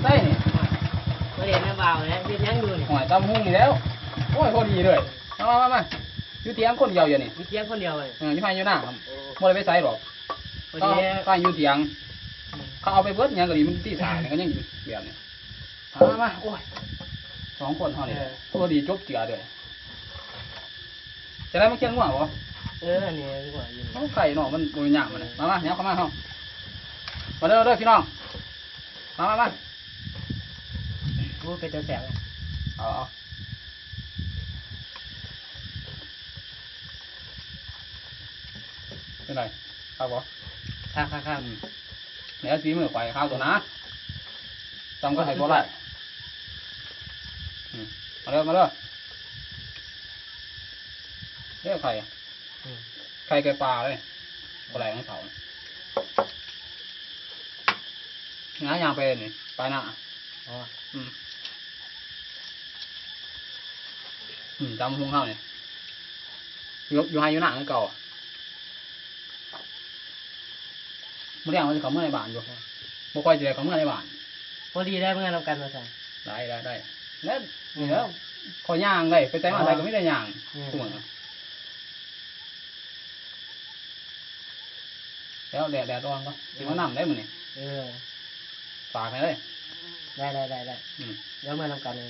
ได้นี่ ประเด็นน้ำเบาแล้วยืนยังดูนี่ หอยตำหุ้งนี่แล้วโอ้ยพอดีเลยมาอยู่เตียงคนเดียวอยู่นี่ มีเตียงคนเดียวเลย อยู่ภายอยู่หน้าครับไม่ได้ไปใส่หรอก พอ ก็ ดี ก็อยู่เตียงเขาเอาไปเบิดยังก็ดีมันตีสายนี่ก็ยังแบบนี้มาโอ้ย2 คนเท่านี้พอดีจบเจือเลยจะได้มาเคี่ยนหัวบ่ อันนี้ดีกว่ายืน ไข่เนาะมันบ่ยากมันมาเนี่ยเข้ามาเฮามาเด้อพี่น้องมา พูดเป็นตัวแสง เอาเป็นไรครับบ่ ข้าม เนี่ยสีมือไปข้าวตัวนะจำก็ให้บ่ได้มาเด้อเรียกไข่ไก่ปลาเลยบ่ได้ของเขางายางไปนี่ไปหน้าจำหุ้งเข้าเนี่ยอยู่ให้อยู่หน้าเก่าเมื่อแรกมันจะเขาเมื่อในบ้านอยู่บ่ค่อยจะได้เขาเมื่อในบ้าน พอดีได้เมื่อเรากันมาสั่ง ได้แล้วนี่แล้วคอยย่างได้ไปแต่มาใส่ก็ไม่ได้ย่างตัวแล้วแดดร้อนก็กินมะนาวได้มื้อนี่ฝากให้เลยได้เดี๋ยวเมื่อเรากันเลย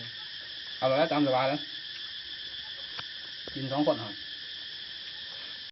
เอาแล้วจำสบายแล้วกิน2 คนครับ